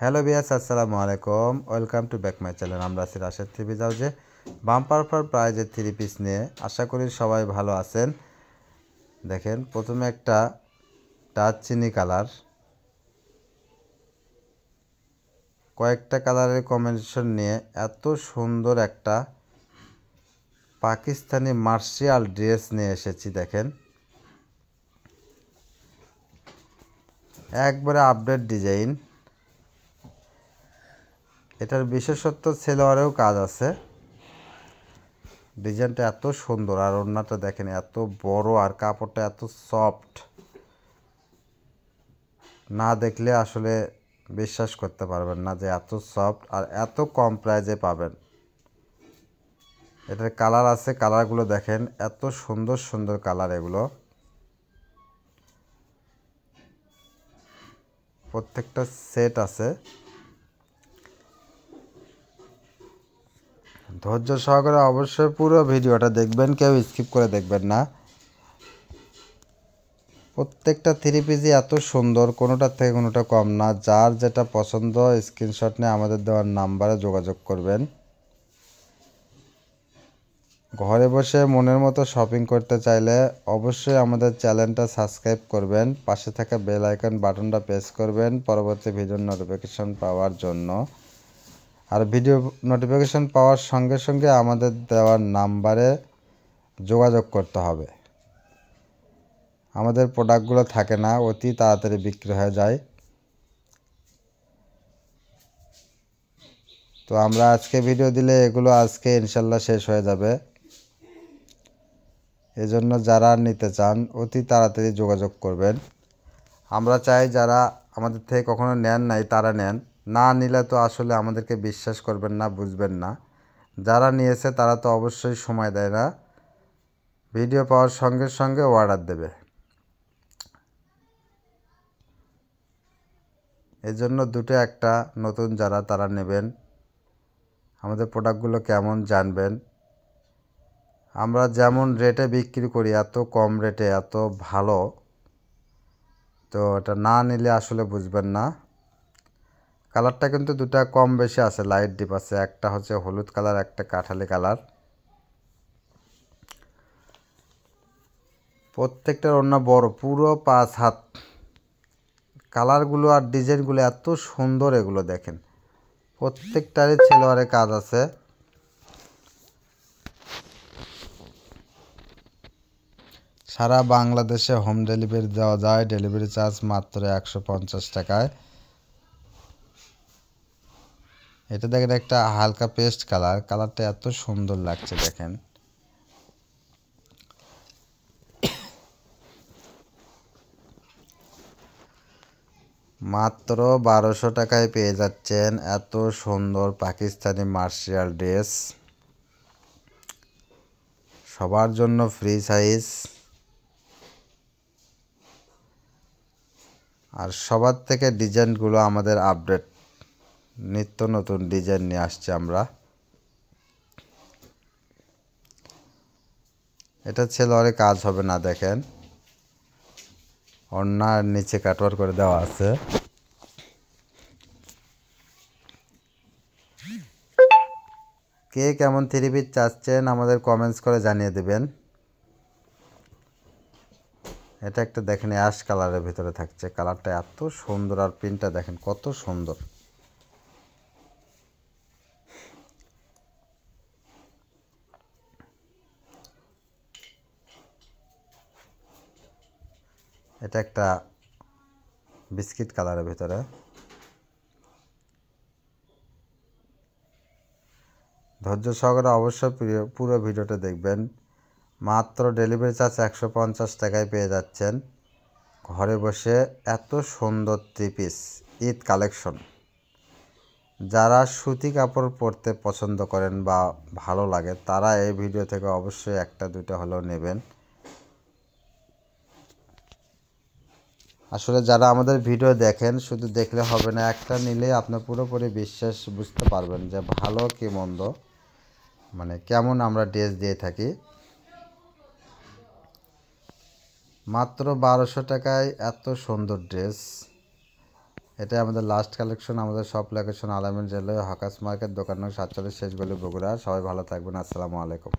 Hello বিয়াস, আসসালামু আলাইকুম। Welcome to back my channel. আমরা আছি রাশেদ থ্রি পিস হাউসে বাম্পার অফার প্রাইজের থ্রি পিস নিয়ে। আশা করি সবাই ভালো আছেন। দেখেন, প্রথমে একটা টাচ চিনি কালার, কয়েকটা কালারের কম্বিনেশন নিয়ে এত সুন্দর একটা পাকিস্তানি মার্শাল ড্রেস নিয়ে এসেছি। দেখেন, একবারে আপডেট ডিজাইন। এটার বিশেষত্ব সেলোয়ারেও কাজ আছে। ডিজাইনটা এত সুন্দর আর ওড়নাটা দেখেন এত বড় আর কাপড়টা এত সফট, না দেখলে আসলে বিশ্বাস করতে পারবেন না যে এত সফট আর এত কম প্রাইজে পাবেন। এটার কালার আছে, কালারগুলো দেখেন এত সুন্দর সুন্দর কালার। এগুলো প্রত্যেকটা সেট আছে। ধৈর্য সহকারে অবশ্যই পুরো ভিডিওটা দেখবেন, কেউ স্কিপ করে দেখবেন না। প্রত্যেকটা থ্রি পিসই এত সুন্দর, কোনোটার থেকে কোনোটা কম না। যার যেটা পছন্দ স্ক্রিনশট নিয়ে আমাদের দেওয়ার নাম্বারে যোগাযোগ করবেন। ঘরে বসে মনের মতো শপিং করতে চাইলে অবশ্যই আমাদের চ্যানেলটা সাবস্ক্রাইব করবেন, পাশে থাকা বেল আইকন বাটনটা প্রেস করবেন পরবর্তী ভিডিওর নোটিফিকেশন পাওয়ার জন্য। আর ভিডিও নোটিফিকেশন পাওয়ার সঙ্গে সঙ্গে আমাদের দেওয়ার নাম্বারে যোগাযোগ করতে হবে। আমাদের প্রোডাক্টগুলো থাকে না, অতি তাড়াতাড়ি বিক্রি হয়ে যায়। তো আমরা আজকে ভিডিও দিলে এগুলো আজকে ইনশাল্লাহ শেষ হয়ে যাবে। এজন্য যারা নিতে চান অতি তাড়াতাড়ি যোগাযোগ করবেন। আমরা চাই যারা আমাদের থেকে কখনো নেন নাই তারা নেন, না নিলে তো আসলে আমাদেরকে বিশ্বাস করবেন না, বুঝবেন না। যারা নিয়েছে তারা তো অবশ্যই সময় দেয় না, ভিডিও পাওয়ার সঙ্গে সঙ্গে অর্ডার দেবে। এজন্য দুটো একটা নতুন যারা তারা নেবেন, আমাদের প্রোডাক্টগুলো কেমন জানবেন। আমরা যেমন রেটে বিক্রি করি এত কম রেটে এত ভালো, তো এটা না নিলে আসলে বুঝবেন না। কালারটা কিন্তু দুটা কম বেশি আছে, লাইট ডিপ আছে। একটা হচ্ছে হলুদ কালার, একটা কাঠালি কালার। প্রত্যেকটার ওড়না বড়, পুরো 5 হাত। কালারগুলো আর ডিজাইনগুলো এত সুন্দর। এগুলো দেখেন প্রত্যেকটারই সেলোয়ারে কাজ আছে। সারা বাংলাদেশে হোম ডেলিভারি দেওয়া যায়, ডেলিভারি চার্জ মাত্র 150 টাকায়। এটা দেখেন একটা হালকা পেস্ট কালার, কালারটা এত সুন্দর লাগছে। দেখেন মাত্র 1200 টাকায় পেয়ে যাচ্ছেন এত সুন্দর পাকিস্তানি মার্শাল ড্রেস। সবার জন্য ফ্রি সাইজ। আর সবার থেকে ডিজাইনগুলো আমাদের আপডেট, নিত্য নতুন ডিজাইন নিয়ে আসছে আমরা। এটা সেলোয়ারে কাজ হবে না, দেখেন ওড়নার নিচে কাটওয়ার করে দেওয়া আছে। কে কেমন থ্রি পিস চাচ্ছেন আমাদের কমেন্টস করে জানিয়ে দেবেন। এটা একটা দেখেন অ্যাশ কালারের ভিতরে থাকছে, কালারটা এত সুন্দর আর প্রিন্টটা দেখেন কত সুন্দর। এটা একটা বিস্কিট কালারের ভিতরে। ধৈর্য সহকারে অবশ্যই পুরো ভিডিওটা দেখবেন। মাত্র ডেলিভারি চার্জ 150 টাকায় পেয়ে যাচ্ছেন ঘরে বসে এত সুন্দর থ্রি পিস ঈদ কালেকশন। যারা সুতি কাপড় পরতে পছন্দ করেন বা ভালো লাগে তারা এই ভিডিও থেকে অবশ্যই একটা দুটো হলেও নেবেন। আসলে যারা আমাদের ভিডিও দেখেন শুধু দেখলে হবে না, একটা নিলে আপনার পুরোপুরি বিশ্বাস বুঝতে পারবেন যে ভালো কি মন্দ, মানে কেমন আমরা ড্রেস দিয়ে থাকি। মাত্র 1200 টাকায় এত সুন্দর ড্রেস। এটাই আমাদের লাস্ট কালেকশন। আমাদের সব লোকেশন আলামিন রেলওয়ে হকার্স মার্কেট, দোকান নং 47, শেষ গলি, বগুড়া। সবাই ভালো থাকবেন। আসসালামু আলাইকুম।